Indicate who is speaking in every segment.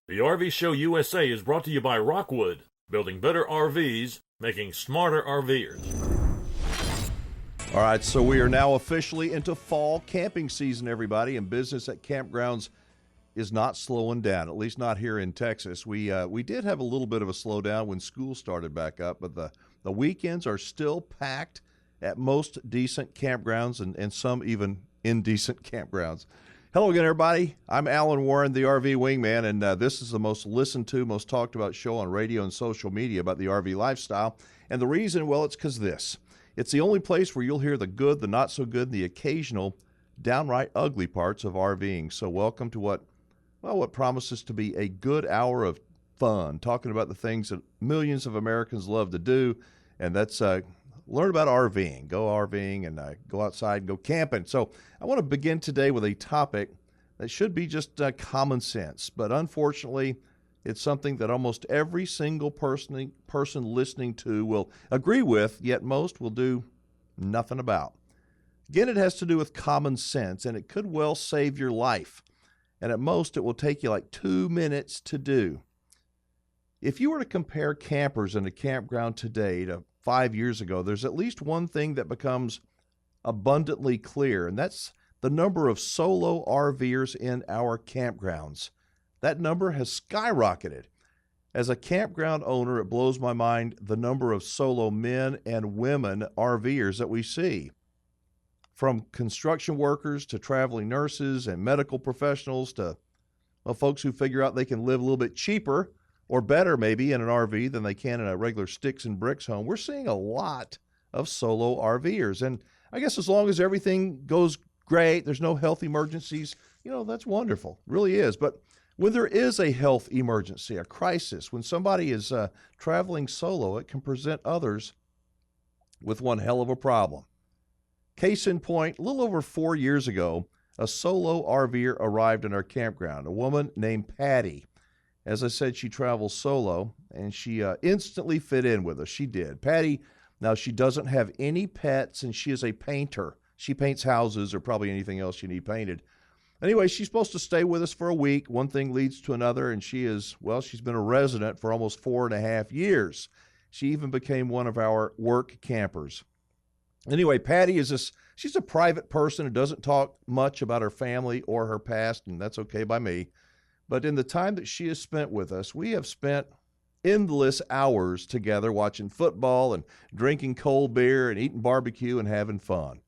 Speaker 1: The RV Show USA is brought to you by Rockwood, building better RVs, making smarter RVers.
Speaker 2: All right, so we are now officially into fall camping season, everybody, and business at campgrounds is not slowing down, at least not here in Texas. We did have a little bit of a slowdown when school started back up, but the weekends are still packed at most decent campgrounds and some even indecent campgrounds. Hello again, everybody. I'm Alan Warren, the RV Wingman, and this is the most listened to, most talked about show on radio and social media about the RV lifestyle. And the reason, well, it's because this. It's the only place where you'll hear the good, the not so good, and the occasional downright ugly parts of RVing. So welcome to what promises to be a good hour of fun, talking about the things that millions of Americans love to do, and that's learn about RVing, go RVing, and go outside and go camping. So I want to begin today with a topic that should be just common sense, but unfortunately, it's something that almost every single person listening to will agree with, yet most will do nothing about. Again, it has to do with common sense, and it could well save your life. And at most, it will take you like 2 minutes to do. If you were to compare campers in a campground today to 5 years ago, there's at least one thing that becomes abundantly clear, and that's the number of solo RVers in our campgrounds. That number has skyrocketed. As a campground owner, it blows my mind the number of solo men and women RVers that we see. From construction workers to traveling nurses and medical professionals to folks who figure out they can live a little bit cheaper or better maybe in an RV than they can in a regular sticks and bricks home. We're seeing a lot of solo RVers. And I guess as long as everything goes great, there's no health emergencies, that's wonderful. It really is. But when there is a health emergency, a crisis, when somebody is traveling solo, it can present others with one hell of a problem. Case in point, a little over 4 years ago, a solo RVer arrived in our campground, a woman named Patty. As I said, she travels solo, and she instantly fit in with us. She did. Patty, now she doesn't have any pets, and she is a painter. She paints houses or probably anything else you need painted. Anyway, she's supposed to stay with us for a week. One thing leads to another, and she's been a resident for almost 4.5 years. She even became one of our work campers. Anyway, Patty she's a private person who doesn't talk much about her family or her past, and that's okay by me. But in the time that she has spent with us, we have spent endless hours together watching football and drinking cold beer and eating barbecue and having fun.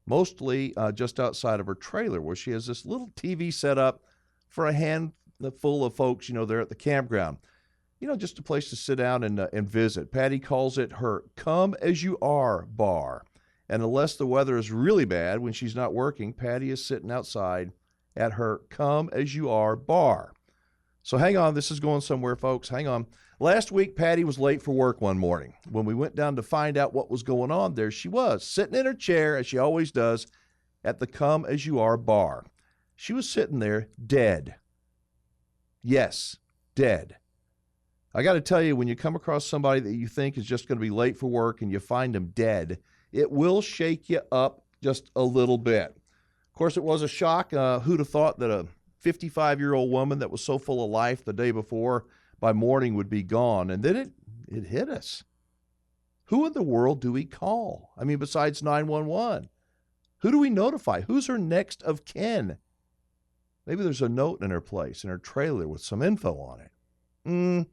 Speaker 2: Mostly just outside of her trailer where she has this little TV set up for a handful of folks, there at the campground. Just a place to sit down and visit. Patty calls it her come as you are bar. And unless the weather is really bad when she's not working, Patty is sitting outside at her come as you are bar. So hang on, this is going somewhere, folks. Hang on. Last week, Patty was late for work one morning. When we went down to find out what was going on, there she was, sitting in her chair, as she always does, at the come as you are bar. She was sitting there dead. Yes, dead. I got to tell you, when you come across somebody that you think is just going to be late for work and you find them dead, it will shake you up just a little bit. Of course, it was a shock. Who'd have thought that a 55-year-old woman that was so full of life the day before by morning would be gone? And then it hit us. Who in the world do we call? I mean, besides 911, who do we notify? Who's her next of kin? Maybe there's a note in her place, in her trailer with some info on it.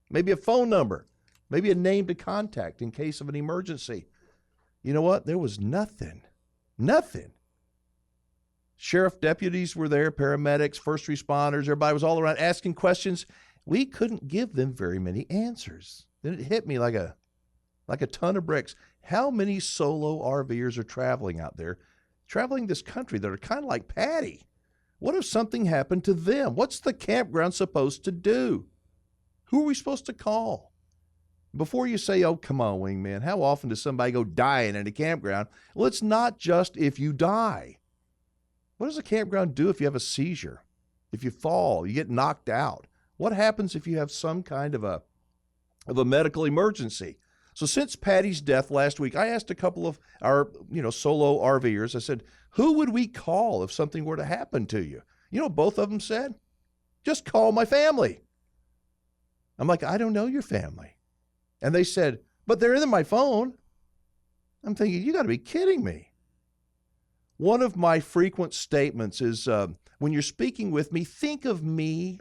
Speaker 2: Maybe a phone number, maybe a name to contact in case of an emergency. You know what? There was nothing. Sheriff deputies were there, paramedics, first responders, everybody was all around asking questions. We couldn't give them very many answers. Then it hit me like a ton of bricks. How many solo RVers are traveling out there, traveling this country that are kind of like Patty? What if something happened to them? What's the campground supposed to do? Who are we supposed to call? Before you say, oh, come on, Wingman, how often does somebody go dying in a campground? Well, it's not just if you die. What does a campground do if you have a seizure? If you fall, you get knocked out? What happens if you have some kind of a medical emergency? So since Patty's death last week, I asked a couple of our, solo RVers, I said, who would we call if something were to happen to you? You know what both of them said? Just call my family. I'm like, I don't know your family. And they said, but they're in my phone. I'm thinking, you got to be kidding me. One of my frequent statements is, when you're speaking with me, think of me.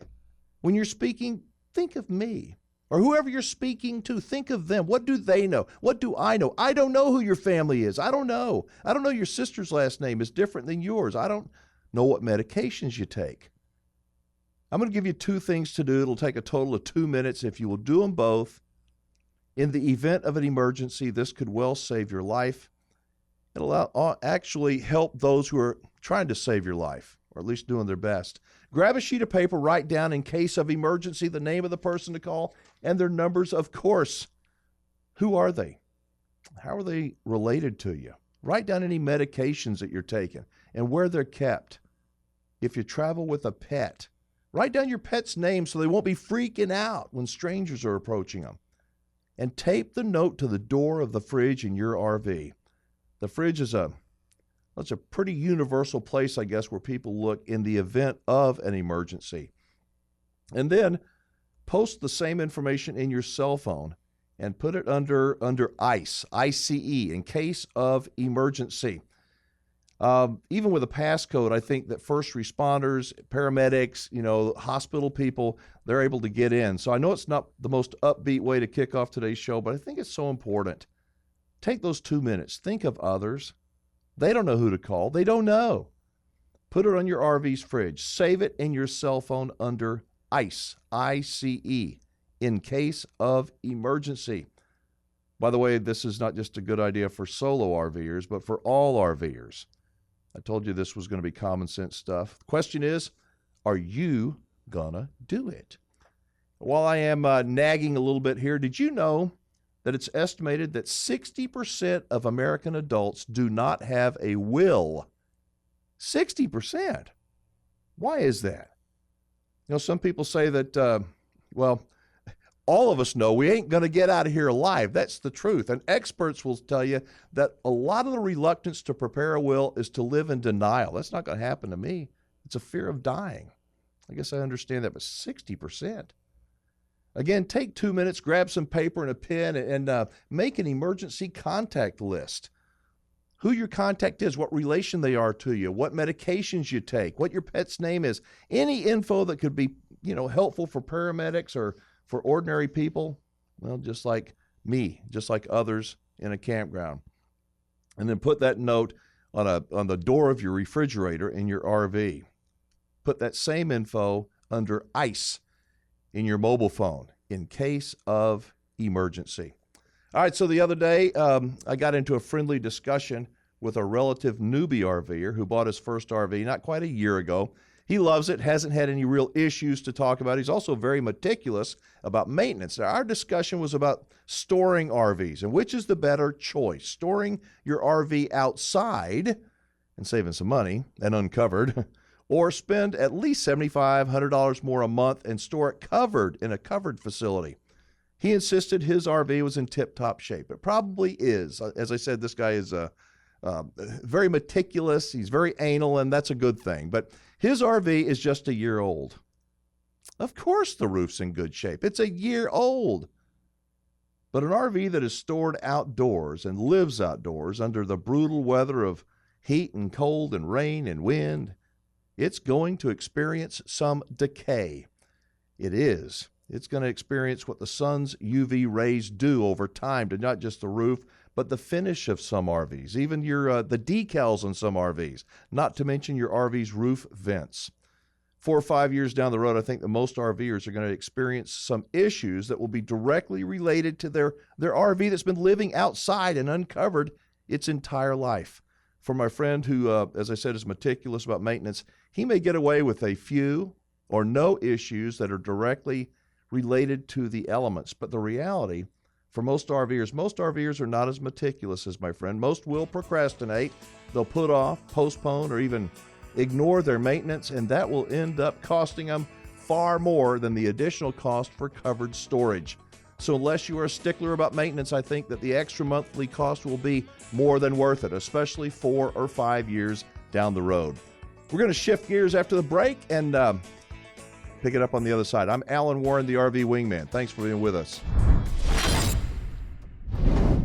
Speaker 2: When you're speaking, think of me. Or whoever you're speaking to, think of them. What do they know? What do I know? I don't know who your family is. I don't know. I don't know your sister's last name is different than yours. I don't know what medications you take. I'm going to give you 2 things to do. It'll take a total of 2 minutes. If you will do them both, in the event of an emergency, this could well save your life. It'll actually help those who are trying to save your life, or at least doing their best. Grab a sheet of paper, write down in case of emergency the name of the person to call and their numbers, of course. Who are they? How are they related to you? Write down any medications that you're taking and where they're kept. If you travel with a pet, write down your pet's name so they won't be freaking out when strangers are approaching them. And tape the note to the door of the fridge in your RV. The fridge is that's a pretty universal place, I guess, where people look in the event of an emergency. And then post the same information in your cell phone and put it under ICE, ICE, in case of emergency. Even with a passcode, I think that first responders, paramedics, hospital people, they're able to get in. So I know it's not the most upbeat way to kick off today's show, but I think it's so important. Take those 2 minutes. Think of others. They don't know who to call. They don't know. Put it on your RV's fridge. Save it in your cell phone under ICE, I-C-E, in case of emergency. By the way, this is not just a good idea for solo RVers, but for all RVers. I told you this was going to be common sense stuff. The question is, are you going to do it? While I am nagging a little bit here, did you know that it's estimated that 60% of American adults do not have a will? 60%. Why is that? Some people say that, all of us know we ain't going to get out of here alive. That's the truth. And experts will tell you that a lot of the reluctance to prepare a will is to live in denial. That's not going to happen to me. It's a fear of dying. I guess I understand that, but 60%. Again, take 2 minutes, grab some paper and a pen, and make an emergency contact list. Who your contact is, what relation they are to you, what medications you take, what your pet's name is, any info that could be, helpful for paramedics or for ordinary people, just like me, just like others in a campground. And then put that note on the door of your refrigerator in your RV. Put that same info under ICE in your mobile phone in case of emergency. All right, so the other day, I got into a friendly discussion with a relative newbie RVer who bought his first RV not quite a year ago. He loves it, hasn't had any real issues to talk about. He's also very meticulous about maintenance. Now, our discussion was about storing RVs and which is the better choice, storing your RV outside and saving some money and uncovered, or spend at least $7,500 more a month and store it covered in a covered facility. He insisted his RV was in tip-top shape. It probably is. As I said, this guy is very meticulous. He's very anal, and that's a good thing. But his RV is just a year old. Of course the roof's in good shape. It's a year old. But an RV that is stored outdoors and lives outdoors under the brutal weather of heat and cold and rain and wind, it's going to experience some decay. It is. It's going to experience what the sun's UV rays do over time to not just the roof, but the finish of some RVs, even the decals on some RVs, not to mention your RV's roof vents. 4 or 5 years down the road, I think that most RVers are going to experience some issues that will be directly related to their RV that's been living outside and uncovered its entire life. For my friend who, as I said, is meticulous about maintenance, he may get away with a few or no issues that are directly related to the elements. But the reality for most RVers are not as meticulous as my friend. Most will procrastinate. They'll put off, postpone, or even ignore their maintenance, and that will end up costing them far more than the additional cost for covered storage. So unless you are a stickler about maintenance, I think that the extra monthly cost will be more than worth it, especially 4 or 5 years down the road. We're going to shift gears after the break, and Pick it up on the other side. I'm Alan Warren, the RV Wingman. Thanks for being with us.